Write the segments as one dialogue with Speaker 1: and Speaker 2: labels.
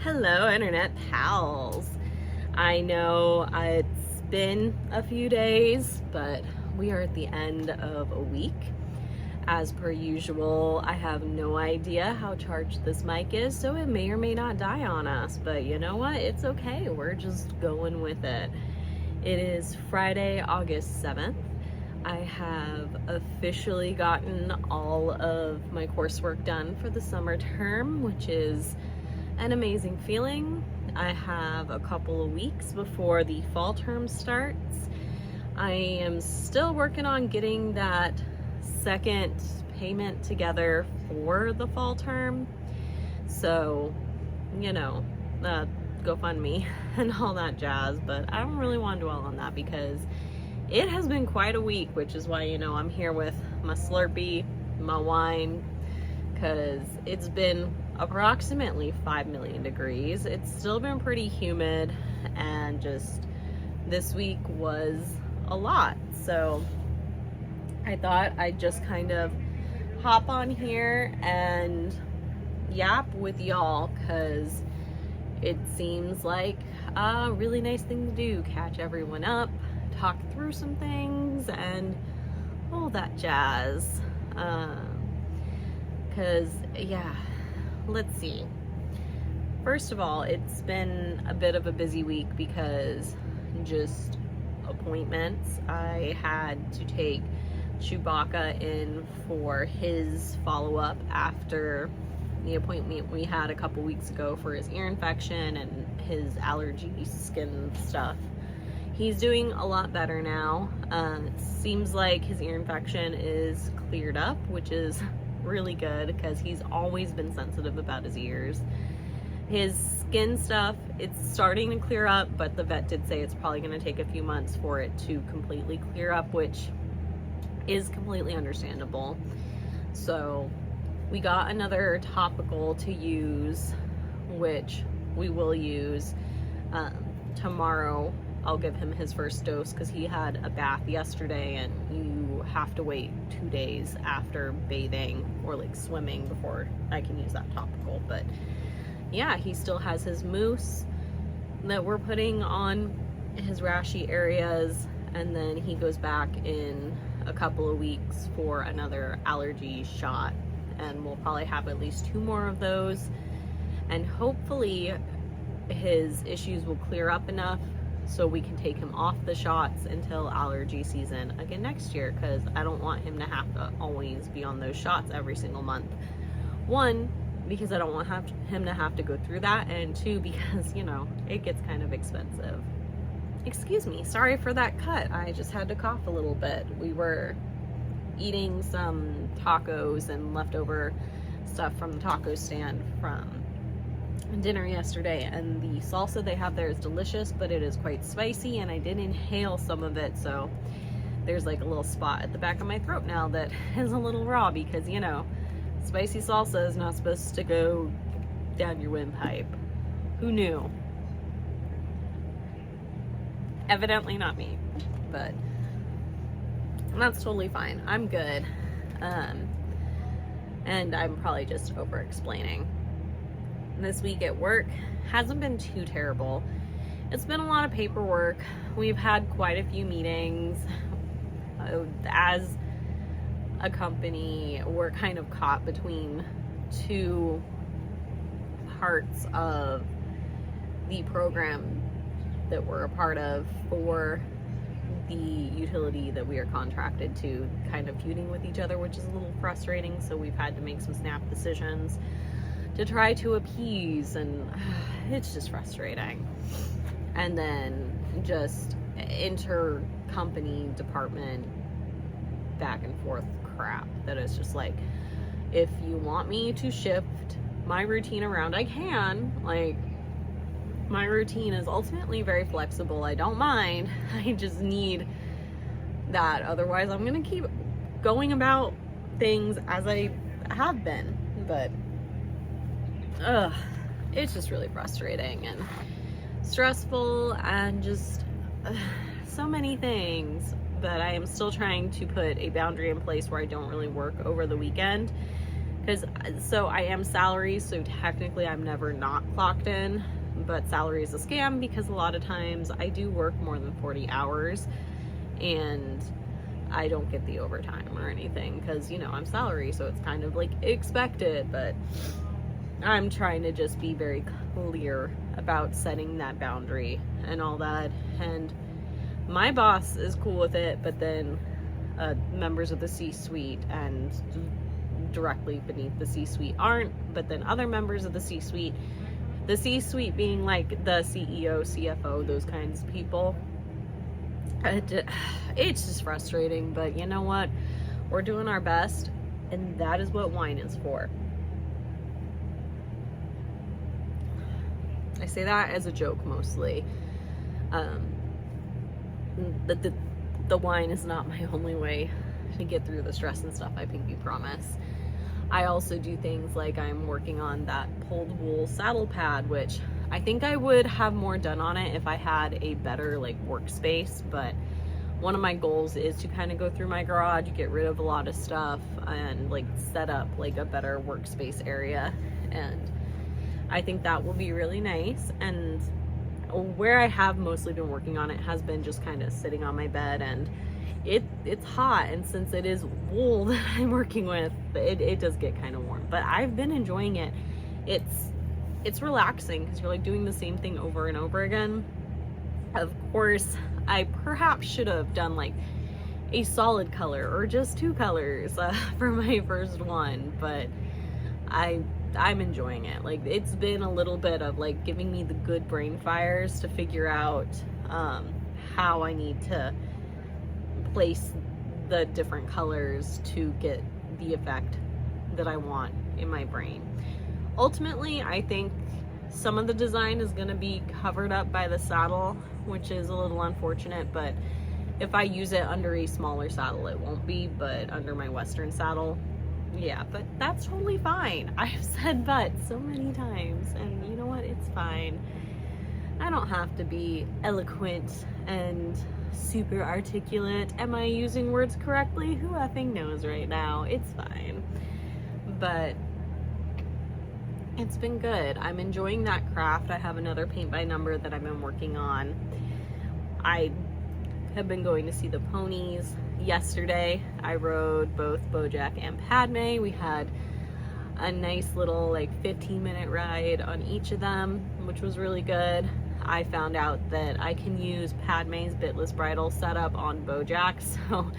Speaker 1: Hello, Internet pals. I know it's been a few days, but we are at the end of a week. As per usual, I have no idea how charged this mic is, so it may or may not die on us. But you know what? It's okay. We're just going with it. It is Friday, August 7th. I have officially gotten all of my coursework done for the summer term, which is an amazing feeling. I have a couple of weeks before the fall term starts. I am still working on getting that second payment together for the fall term. So, GoFundMe and all that jazz, but I don't really want to dwell on that because it has been quite a week, which is why, I'm here with my Slurpee, my wine, because it's been approximately 5 million degrees. It's still been pretty humid, and just this week was a lot. So I thought I'd just kind of hop on here and yap with y'all, because it seems like a really nice thing to do. Catch everyone up, talk through some things, and all that jazz. Because, let's see. First of all, it's been a bit of a busy week because just appointments. I had to take Chewbacca in for his follow-up after the appointment we had a couple weeks ago for his ear infection and his allergy skin stuff. He's doing a lot better now. It seems like his ear infection is cleared up, which is really good because he's always been sensitive about his ears. His skin stuff, it's starting to clear up, but the vet did say it's probably going to take a few months for it to completely clear up, which is completely understandable. So we got another topical to use, which we will use tomorrow. I'll give him his first dose because he had a bath yesterday, and you have to wait 2 days after bathing or like swimming before I can use that topical. But yeah, he still has his mousse that we're putting on his rashy areas, and then he goes back in a couple of weeks for another allergy shot, and we'll probably have at least 2 more of those, and hopefully his issues will clear up enough so we can take him off the shots until allergy season again next year, because I don't want him to have to always be on those shots every single month. 1, because I don't want him to have to go through that, and 2, because, it gets kind of expensive. Excuse me, sorry for that cut. I just had to cough a little bit. We were eating some tacos and leftover stuff from the taco stand from dinner yesterday, and the salsa they have there is delicious, but it is quite spicy, and I did inhale some of it, so there's like a little spot at the back of my throat now that is a little raw because, spicy salsa is not supposed to go down your windpipe. Who knew? Evidently not me, but that's totally fine. I'm good. And I'm probably just over explaining. This week at work hasn't been too terrible. It's been a lot of paperwork. We've had quite a few meetings. As a company, we're kind of caught between 2 parts of the program that we're a part of for the utility that we are contracted to, kind of feuding with each other, which is a little frustrating. So we've had to make some snap decisions to try to appease, and it's just frustrating. And then just inter-company department back and forth crap that is just like, if you want me to shift my routine around, I can. Like, my routine is ultimately very flexible. I don't mind. I just need that. Otherwise, I'm gonna keep going about things as I have been. But it's just really frustrating and stressful, and just so many things. But I am still trying to put a boundary in place where I don't really work over the weekend, because so I am salary, so technically I'm never not clocked in, but salary is a scam because a lot of times I do work more than 40 hours and I don't get the overtime or anything because, you know, I'm salary, so it's kind of like expected. But I'm trying to just be very clear about setting that boundary and all that. And my boss is cool with it, but then members of the C-suite and directly beneath the C-suite aren't. But then other members of the C-suite being like the CEO, CFO, those kinds of people, it's just frustrating. But you know what? We're doing our best, and that is what wine is for. I say that as a joke mostly. The wine is not my only way to get through the stress and stuff, I pinky promise. I also do things like I'm working on that pulled wool saddle pad, which I think I would have more done on it if I had a better like workspace. But one of my goals is to kind of go through my garage, get rid of a lot of stuff, and like set up like a better workspace area. And I think that will be really nice. And where I have mostly been working on it has been just kind of sitting on my bed, and it's hot, and since it is wool that I'm working with, it does get kind of warm. But I've been enjoying it. It's relaxing because you're like doing the same thing over and over again. Of course, I perhaps should have done like a solid color or just 2 colors for my first one, but I'm enjoying it. Like, it's been a little bit of like giving me the good brain fires to figure out how I need to place the different colors to get the effect that I want in my brain. Ultimately, I think some of the design is going to be covered up by the saddle, which is a little unfortunate, but if I use it under a smaller saddle, it won't be, but under my Western saddle, yeah, but that's totally fine. I've said but so many times, and you know what? It's fine. I don't have to be eloquent and super articulate. Am I using words correctly? Who effing knows right now? It's fine. But it's been good. I'm enjoying that craft. I have another paint by number that I've been working on. I have been going to see the ponies. Yesterday, I rode both Bojack and Padme. We had a nice little like 15-minute ride on each of them, which was really good. I found out that I can use Padme's bitless bridle setup on Bojack, so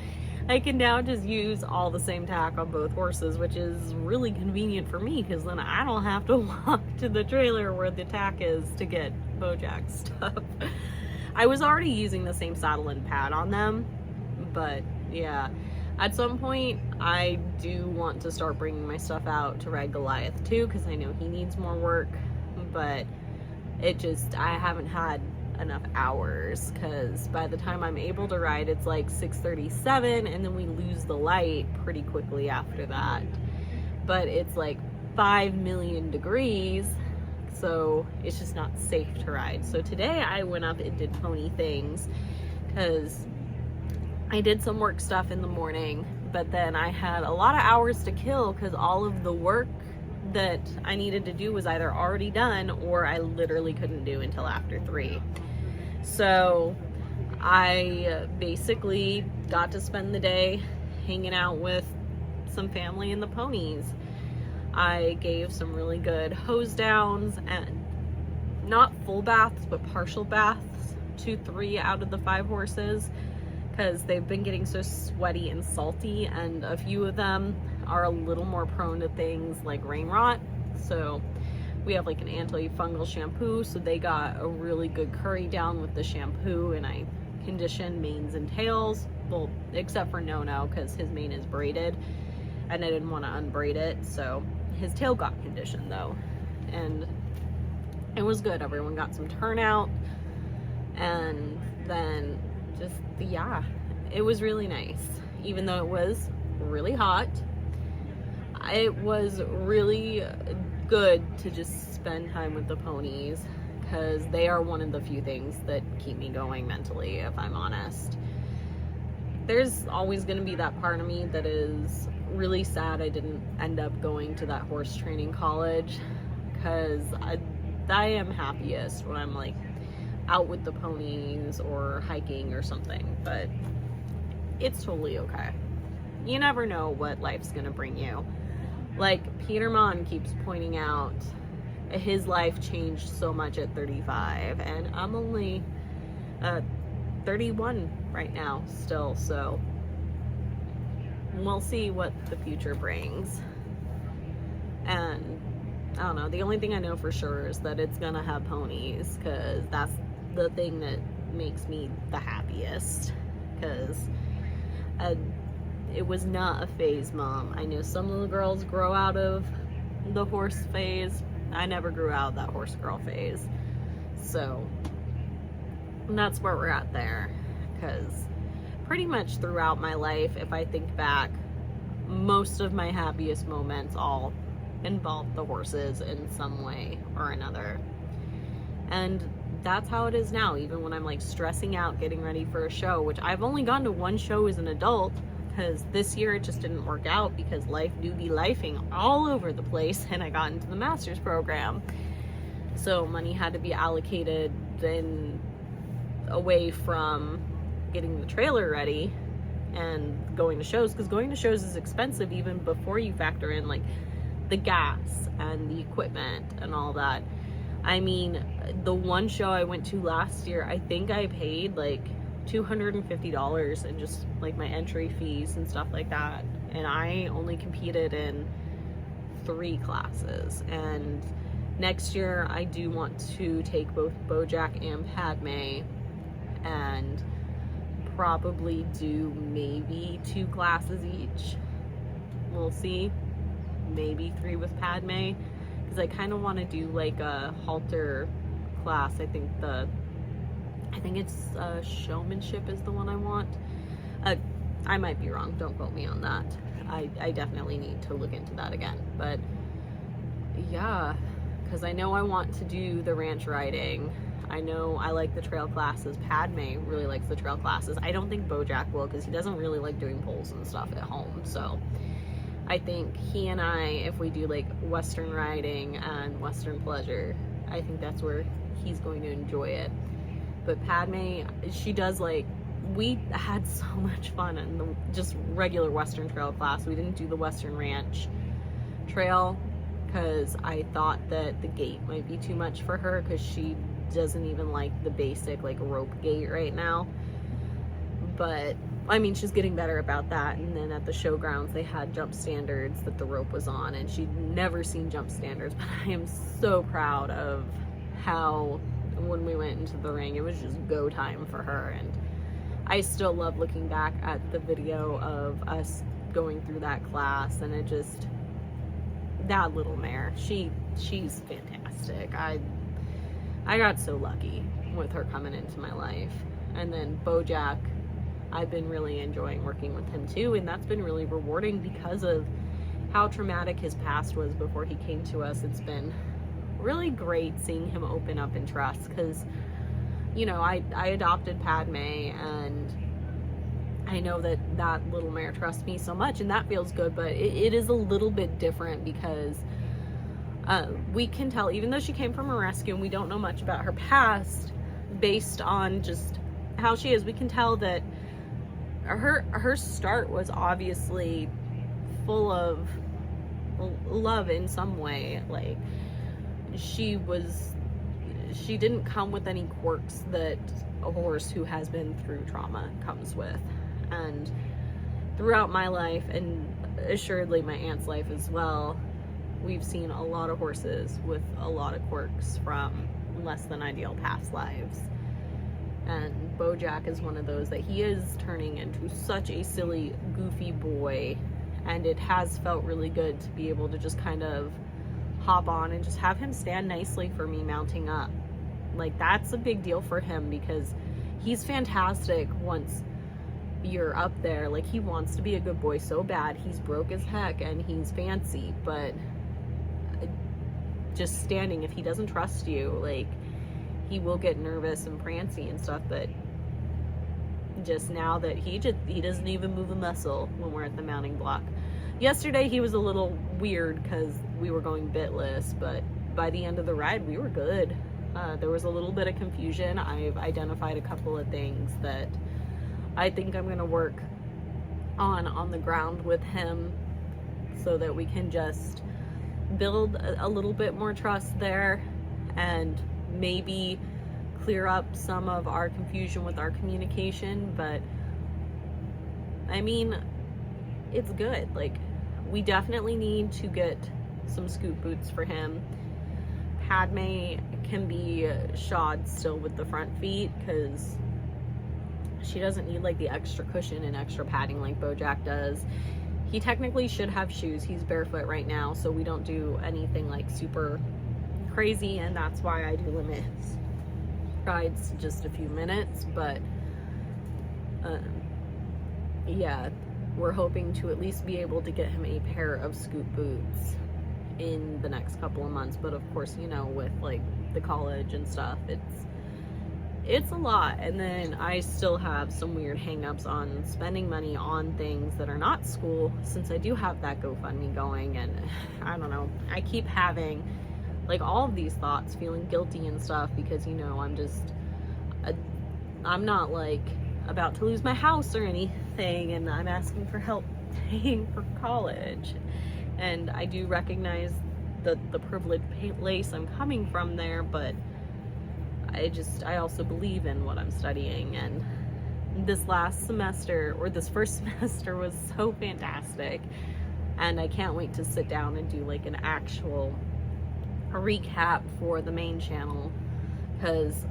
Speaker 1: I can now just use all the same tack on both horses, which is really convenient for me because then I don't have to walk to the trailer where the tack is to get Bojack stuff. I was already using the same saddle and pad on them, but yeah, at some point I do want to start bringing my stuff out to ride Goliath too, because I know he needs more work, but I haven't had enough hours, because by the time I'm able to ride, it's like 6:37, and then we lose the light pretty quickly after that. But it's like 5 million degrees, so it's just not safe to ride. So today I went up and did pony things, because I did some work stuff in the morning, but then I had a lot of hours to kill because all of the work that I needed to do was either already done or I literally couldn't do until after 3. So I basically got to spend the day hanging out with some family and the ponies. I gave some really good hose downs, and not full baths, but partial baths to 3 out of the 5 horses, because they've been getting so sweaty and salty, and a few of them are a little more prone to things like rain rot. So we have like an antifungal shampoo, so they got a really good curry down with the shampoo, and I conditioned manes and tails, well, except for No because his mane is braided and I didn't want to unbraid it, so his tail got conditioned though, and it was good. Everyone got some turnout, and then just, yeah, it was really nice. Even though it was really hot, it was really good to just spend time with the ponies, because they are one of the few things that keep me going mentally, if I'm honest. there's always going to be that part of me that is really sad I didn't end up going to that horse training college, because I am happiest when I'm like out with the ponies or hiking or something, but it's totally okay. You never know what life's gonna bring you. Like Peter Mon keeps pointing out, his life changed so much at 35, and I'm only 31 right now still, so we'll see what the future brings. And I don't know, the only thing I know for sure is that it's gonna have ponies, because that's the thing that makes me the happiest, because it was not a phase, Mom. I know some of the girls grow out of the horse phase. I never grew out of that horse girl phase. So that's where we're at there, because pretty much throughout my life, if I think back, most of my happiest moments all involve the horses in some way or another. And that's how it is now, even when I'm like stressing out getting ready for a show, which I've only gone to one show as an adult, because this year it just didn't work out because life do be lifing all over the place, and I got into the master's program. So money had to be allocated in away from getting the trailer ready and going to shows, because going to shows is expensive even before you factor in like the gas and the equipment and all that. I mean, the one show I went to last year, I think I paid like $250 in just like my entry fees and stuff like that, and I only competed in 3 classes. And next year I do want to take both Bojack and Padme, and probably do maybe 2 classes each. We'll see. Maybe 3 with Padme, because I kind of want to do like a halter class. I think it's showmanship is the one I want. I might be wrong, don't quote me on that. I definitely need to look into that again. But yeah, because I know I want to do the ranch riding. I know I like the trail classes. Padme really likes the trail classes. I don't think Bojack will, because he doesn't really like doing poles and stuff at home. So I think he and I, if we do like Western riding and Western pleasure, I think that's where he's going to enjoy it. But Padme, she does like, we had so much fun in the just regular Western trail class. We didn't do the Western ranch trail because I thought that the gait might be too much for her, because she doesn't even like the basic like rope gait right now. But I mean, she's getting better about that. And then at the showgrounds, they had jump standards that the rope was on, and she'd never seen jump standards. But I am so proud of how when we went into the ring, it was just go time for her. And I still love looking back at the video of us going through that class, and it just, that little mare, she's fantastic. I got so lucky with her coming into my life. And then Bojack, I've been really enjoying working with him too, and that's been really rewarding because of how traumatic his past was before he came to us. It's been really great seeing him open up and trust, because you know, I adopted Padme, and I know that little mare trusts me so much, and that feels good. But it is a little bit different because we can tell, even though she came from a rescue and we don't know much about her past, based on just how she is, we can tell that her start was obviously full of love in some way. Like, she didn't come with any quirks that a horse who has been through trauma comes with. And throughout my life, and assuredly my aunt's life as well, we've seen a lot of horses with a lot of quirks from less than ideal past lives. And Bojack is one of those that he is turning into such a silly, goofy boy, and it has felt really good to be able to just kind of hop on and just have him stand nicely for me mounting up. Like, that's a big deal for him, because he's fantastic once you're up there. Like, he wants to be a good boy so bad. He's broke as heck and he's fancy, but just standing, if he doesn't trust you, like, he will get nervous and prancy and stuff. But just now that he doesn't even move a muscle when we're at the mounting block. Yesterday he was a little weird because we were going bitless, but by the end of the ride we were good. There was a little bit of confusion. I've identified a couple of things that I think I'm going to work on the ground with him so that we can just build a little bit more trust there and maybe clear up some of our confusion with our communication. But I mean, it's good. Like, we definitely need to get some scoot boots for him. Padme can be shod still with the front feet because she doesn't need like the extra cushion and extra padding like Bojack does. He technically should have shoes. He's barefoot right now, so we don't do anything like super crazy, and that's why I do limit rides to just a few minutes. But yeah, we're hoping to at least be able to get him a pair of scoot boots in the next couple of months. But of course, you know, with like the college and stuff, it's a lot. And then I still have some weird hang-ups on spending money on things that are not school, since I do have that GoFundMe going. And I don't know, I keep having like all of these thoughts, feeling guilty and stuff, because, you know, I'm not like about to lose my house or anything, and I'm asking for help paying for college. And I do recognize the privileged place I'm coming from there, but I also believe in what I'm studying. And this last semester, or this first semester, was so fantastic, and I can't wait to sit down and do like an actual recap for the main channel, because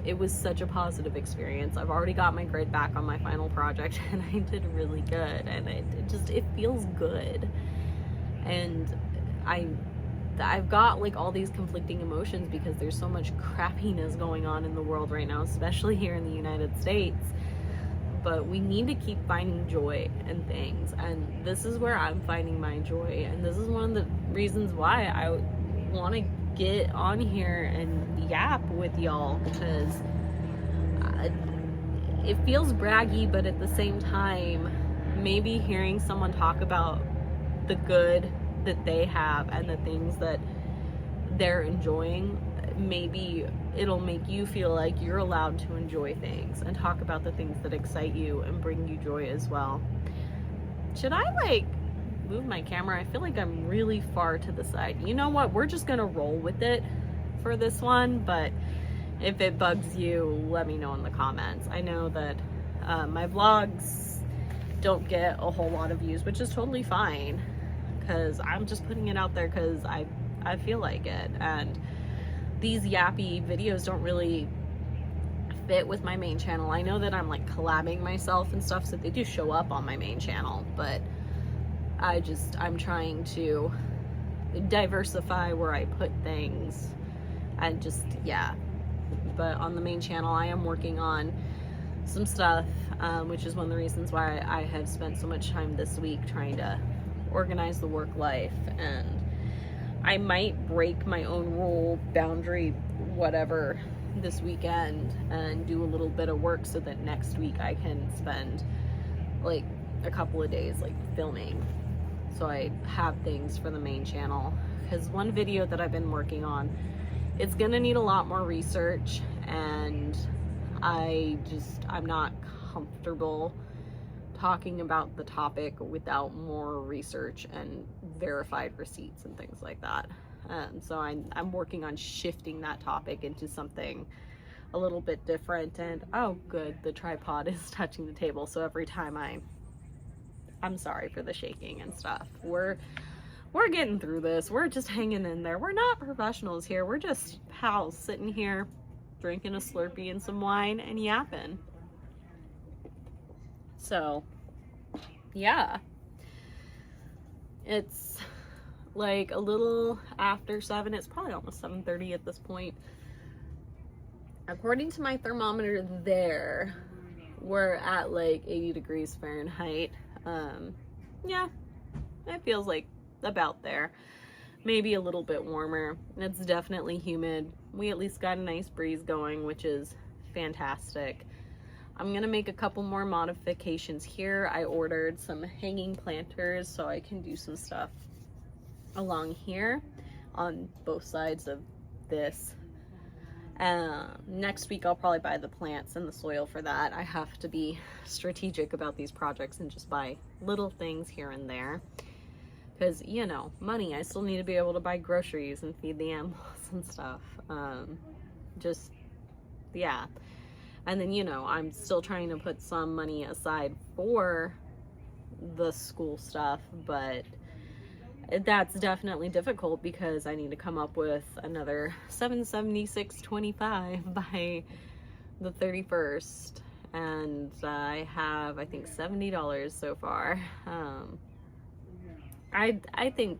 Speaker 1: it was such a positive experience. I've already got my grade back on my final project and I did really good, and it feels good. And I've got like all these conflicting emotions because there's so much crappiness going on in the world right now, especially here in the United States. But we need to keep finding joy in things, and this is where I'm finding my joy. And this is one of the reasons why I want to get on here and yap with y'all, because it feels braggy, but at the same time, maybe hearing someone talk about the good that they have and the things that they're enjoying, maybe it'll make you feel like you're allowed to enjoy things and talk about the things that excite you and bring you joy as well. Should I like move my camera? I feel like I'm really far to the side. You know what? We're just gonna roll with it for this one, but if it bugs you, let me know in the comments. I know that my vlogs don't get a whole lot of views, which is totally fine, because I'm just putting it out there because I feel like it. And these yappy videos don't really fit with my main channel. I know that I'm like collabing myself and stuff, so they do show up on my main channel, but I'm trying to diversify where I put things, and just, yeah. But on the main channel, I am working on some stuff, which is one of the reasons why I have spent so much time this week trying to organize the work life. And I might break my own rule, boundary, whatever, this weekend and do a little bit of work so that next week I can spend like a couple of days like filming, so I have things for the main channel. Because one video that I've been working on, it's gonna need a lot more research, and I'm not comfortable talking about the topic without more research and verified receipts and things like that. So I'm working on shifting that topic into something a little bit different. And oh good, the tripod is touching the table, so every time I'm sorry for the shaking and stuff. We're getting through this. We're just hanging in there. We're not professionals here. We're just pals sitting here drinking a Slurpee and some wine and yapping. So yeah, it's like a little after 7. It's probably almost 7:30 at this point. According to my thermometer there, we're at like 80 degrees Fahrenheit. Yeah, it feels like about there, maybe a little bit warmer. It's definitely humid. We at least got a nice breeze going, which is fantastic. I'm gonna make a couple more modifications here. I ordered some hanging planters so I can do some stuff along here on both sides of this. Next week I'll probably buy the plants and the soil for that. I have to be strategic about these projects and just buy little things here and there. Because, you know, money. I still need to be able to buy groceries and feed the animals and stuff. Yeah. And then, you know, I'm still trying to put some money aside for the school stuff, but that's definitely difficult because I need to come up with another $776.25 by the 31st. And I have, I think, $70 so far. I think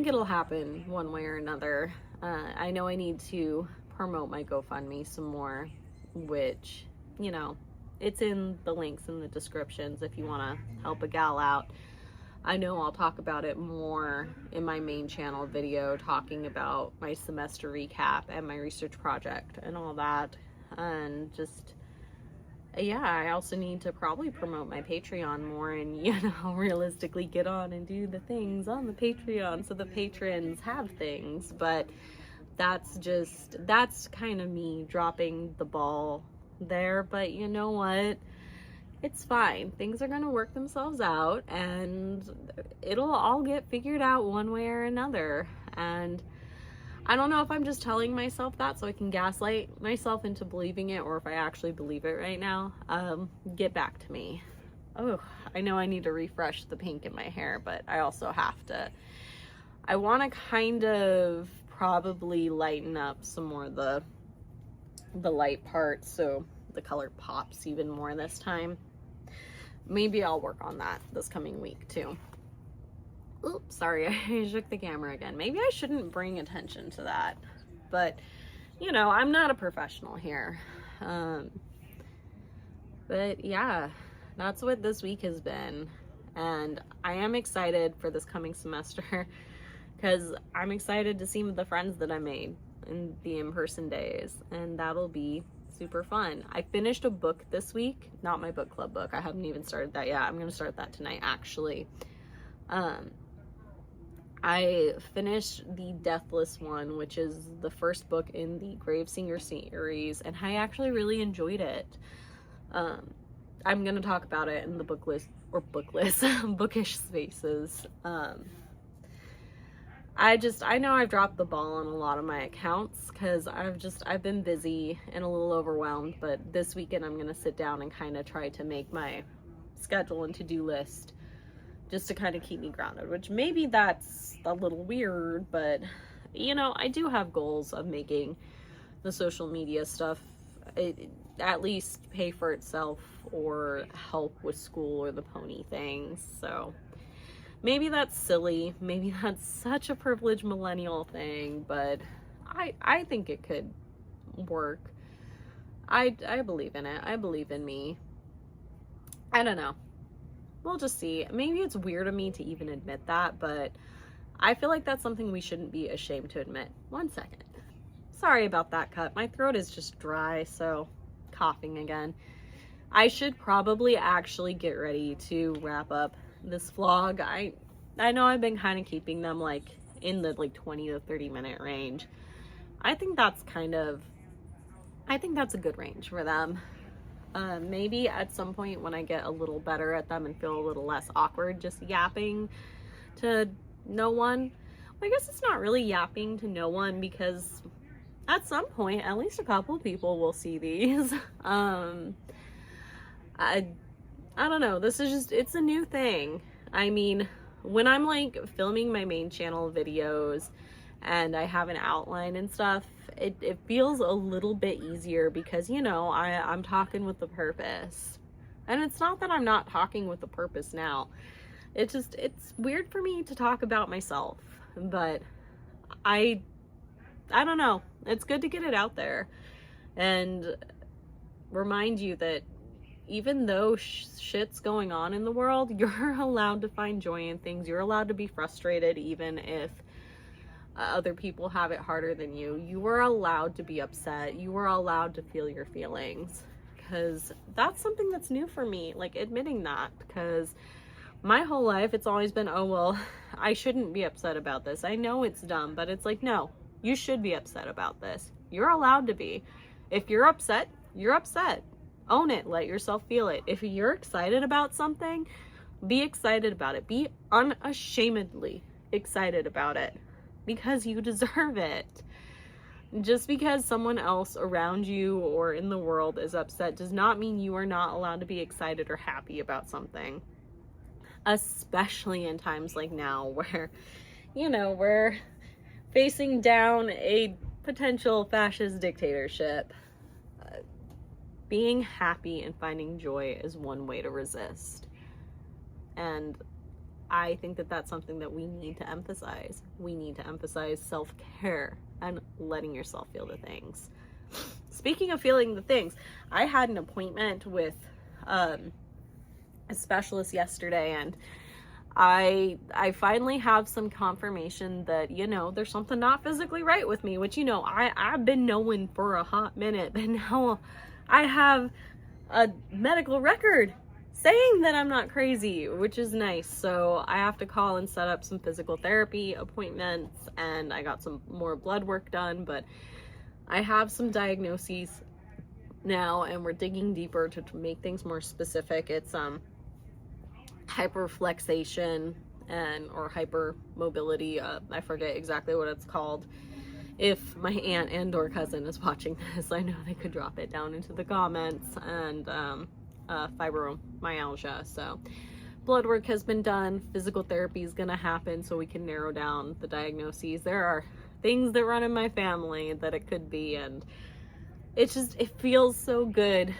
Speaker 1: it'll happen one way or another. I know I need to promote my GoFundMe some more, which, you know, it's in the links in the descriptions if you want to help a gal out. I know I'll talk about it more in my main channel video, talking about my semester recap and my research project and all that. And just, yeah, I also need to probably promote my Patreon more and, you know, realistically get on and do the things on the Patreon so the patrons have things. But that's kind of me dropping the ball there. But you know what? It's fine. Things are going to work themselves out and it'll all get figured out one way or another. And I don't know if I'm just telling myself that so I can gaslight myself into believing it, or if I actually believe it right now. Get back to me. Oh, I know I need to refresh the pink in my hair, but I also have to. I want to kind of probably lighten up some more of the light parts so the color pops even more this time. Maybe I'll work on that this coming week too. Oops, sorry, I shook the camera again. Maybe I shouldn't bring attention to that. But, you know, I'm not a professional here. But yeah, that's what this week has been. And I am excited for this coming semester because I'm excited to see the friends that I made in the in-person days. And that'll be super fun. I finished a book this week, not my book club book. I haven't even started that yet. I'm going to start that tonight, actually. I finished the Deathless one, which is the first book in the Gravesinger series, and I actually really enjoyed it. I'm going to talk about it in the bookish spaces. I know I've dropped the ball on a lot of my accounts because I've been busy and a little overwhelmed, but this weekend I'm going to sit down and kind of try to make my schedule and to-do list just to kind of keep me grounded, which maybe that's a little weird, but you know, I do have goals of making the social media stuff at least pay for itself or help with school or the pony things. So maybe that's silly, maybe that's such a privileged millennial thing, but I think it could work. I believe in it. I believe in me. I don't know. We'll just see. Maybe it's weird of me to even admit that, but I feel like that's something we shouldn't be ashamed to admit. 1 second. Sorry about that cut. My throat is just dry, so coughing again. I should probably actually get ready to wrap up this vlog. I know I've been kind of keeping them like in the 20 to 30 minute range. I think that's a good range for them. Maybe at some point when I get a little better at them and feel a little less awkward just yapping to no one. Well, I guess it's not really yapping to no one because at some point at least a couple people will see these. I don't know, this is just, it's a new thing. I mean, when I'm like filming my main channel videos and I have an outline and stuff, it feels a little bit easier because, you know, I'm talking with a purpose. And it's not that I'm not talking with a purpose now. It's just, it's weird for me to talk about myself, but I don't know. It's good to get it out there and remind you that even though shit's going on in the world, you're allowed to find joy in things. You're allowed to be frustrated even if other people have it harder than you. You are allowed to be upset. You are allowed to feel your feelings because that's something that's new for me, like admitting that, because my whole life it's always been, oh well, I shouldn't be upset about this. I know it's dumb, but it's like, no, you should be upset about this. You're allowed to be. If you're upset, you're upset. Own it. Let yourself feel it. If you're excited about something, be excited about it. Be unashamedly excited about it, because you deserve it. Just because someone else around you or in the world is upset does not mean you are not allowed to be excited or happy about something. Especially in times like now where, we're facing down a potential fascist dictatorship. Being happy and finding joy is one way to resist. And I think that that's something that we need to emphasize. We need to emphasize self-care and letting yourself feel the things. Speaking of feeling the things, I had an appointment with a specialist yesterday, and I finally have some confirmation that, there's something not physically right with me, which, I've been knowing for a hot minute, but now I have a medical record saying that I'm not crazy, which is nice. So I have to call and set up some physical therapy appointments, and I got some more blood work done, but I have some diagnoses now, and we're digging deeper to make things more specific. It's hyperflexation or hypermobility. I forget exactly what it's called. If my aunt and or cousin is watching this, I know they could drop it down into the comments. And fibromyalgia. So blood work has been done. Physical therapy is going to happen so we can narrow down the diagnoses. There are things that run in my family that it could be, and it feels so good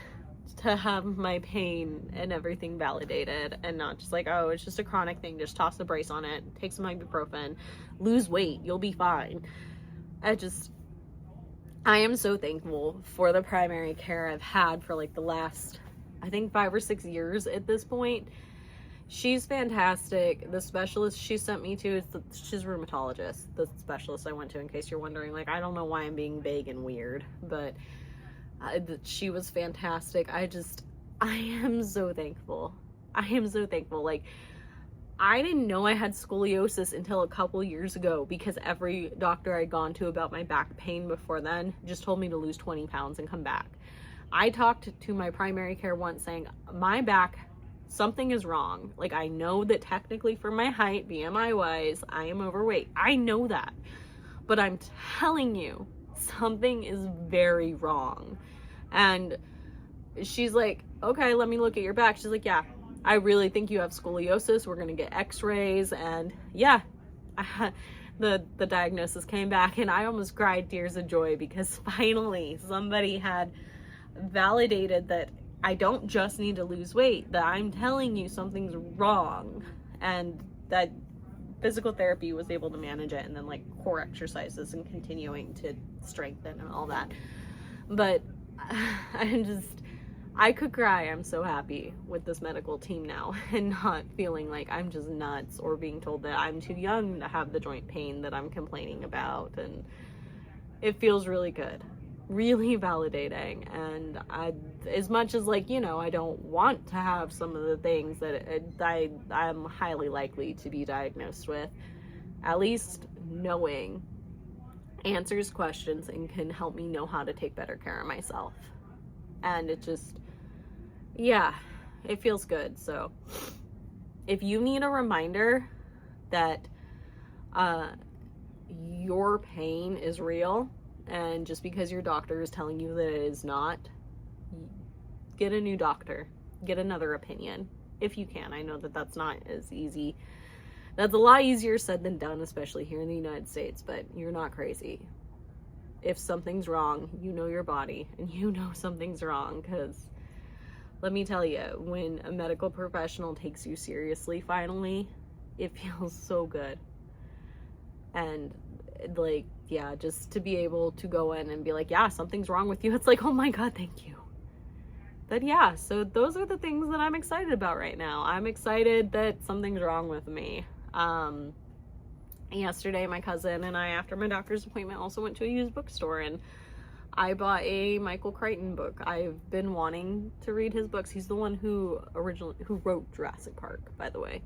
Speaker 1: to have my pain and everything validated, and not just like, oh, it's just a chronic thing, just toss a brace on it, take some ibuprofen, lose weight, you'll be fine. I am so thankful for the primary care I've had for like the last, I think, 5 or 6 years at this point. She's fantastic. The specialist she sent me to she's a rheumatologist, the specialist I went to, in case you're wondering. Like, I don't know why I'm being vague and weird, but she was fantastic. I am so thankful. I am so thankful. Like, I didn't know I had scoliosis until a couple years ago, because every doctor I'd gone to about my back pain before then just told me to lose 20 pounds and come back. I talked to my primary care once saying, my back, something is wrong. Like, I know that technically for my height, BMI wise, I am overweight. I know that. But I'm telling you, something is very wrong. And she's like, okay, let me look at your back. She's like, yeah, I really think you have scoliosis. We're going to get x-rays. And yeah, the diagnosis came back, and I almost cried tears of joy, because finally somebody had validated that I don't just need to lose weight, that I'm telling you something's wrong, and that physical therapy was able to manage it, and then like core exercises and continuing to strengthen and all that. But I could cry. I'm so happy with this medical team now, and not feeling like I'm just nuts, or being told that I'm too young to have the joint pain that I'm complaining about. And it feels really good, really validating. And as much as like, I don't want to have some of the things that I'm highly likely to be diagnosed with, at least knowing answers questions and can help me know how to take better care of myself. And it feels good. So if you need a reminder that your pain is real, and just because your doctor is telling you that it is not, get a new doctor, get another opinion if you can. I know that that's not as easy. That's a lot easier said than done, especially here in the United States, but you're not crazy. If something's wrong, you know your body, and you know something's wrong, because let me tell you, when a medical professional takes you seriously, finally, it feels so good. And like, yeah, just to be able to go in and be like, yeah, something's wrong with you. It's like, oh my God, thank you. But yeah, so those are the things that I'm excited about right now. I'm excited that something's wrong with me. Yesterday, my cousin and I, after my doctor's appointment, also went to a used bookstore, and I bought a Michael Crichton book. I've been wanting to read his books. He's the one who wrote Jurassic Park, by the way.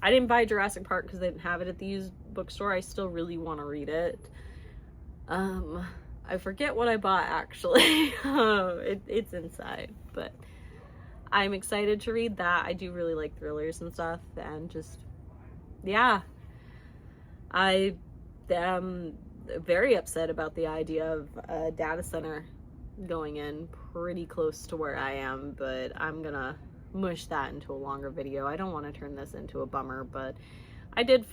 Speaker 1: I didn't buy Jurassic Park because they didn't have it at the used bookstore. I still really want to read it. I forget what I bought actually. It's inside, but I'm excited to read that. I do really like thrillers and stuff, and just, yeah. I am very upset about the idea of a data center going in pretty close to where I am, but I'm gonna mush that into a longer video. I don't want to turn this into a bummer, but I did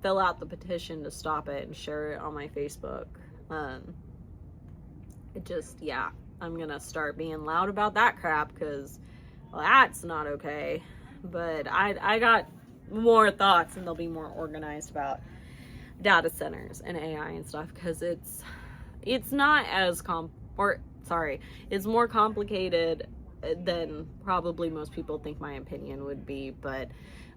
Speaker 1: fill out the petition to stop it and share it on my Facebook. It just, yeah, I'm gonna start being loud about that crap, because, well, that's not okay. But I got more thoughts, and they'll be more organized about data centers and AI and stuff, because it's not as it's more complicated than probably most people think my opinion would be, but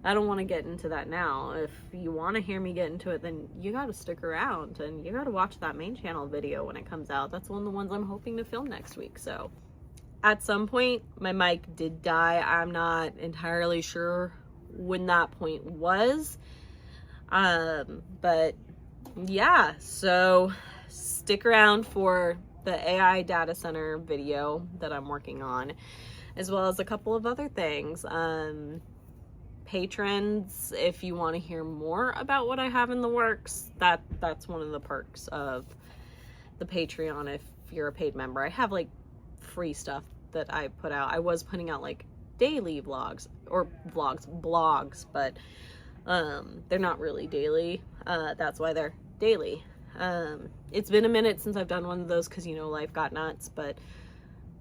Speaker 1: I don't want to get into that now. If you want to hear me get into it, then you got to stick around, and you got to watch that main channel video when it comes out. That's one of the ones I'm hoping to film next week. So at some point my mic did die. I'm not entirely sure when that point was, but yeah, so stick around for the AI data center video that I'm working on, as well as a couple of other things. Patrons, if you want to hear more about what I have in the works, that's one of the perks of the Patreon. If you're a paid member, I have like free stuff that I put out. I was putting out like daily blogs, but they're not really daily. That's why they're daily. It's been a minute since I've done one of those, because, you know, life got nuts, but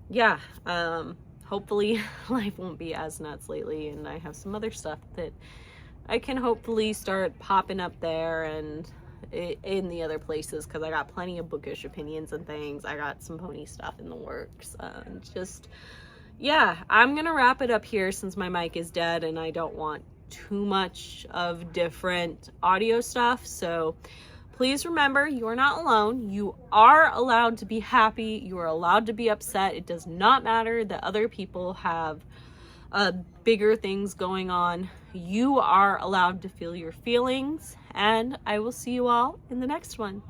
Speaker 1: yeah, hopefully life won't be as nuts lately, and I have some other stuff that I can hopefully start popping up there and in the other places, because I got plenty of bookish opinions and things. I got some pony stuff in the works. Just, yeah, I'm gonna wrap it up here since my mic is dead and I don't want too much of different audio stuff. So please remember, you are not alone. You are allowed to be happy. You are allowed to be upset. It does not matter that other people have bigger things going on. You are allowed to feel your feelings, and I will see you all in the next one.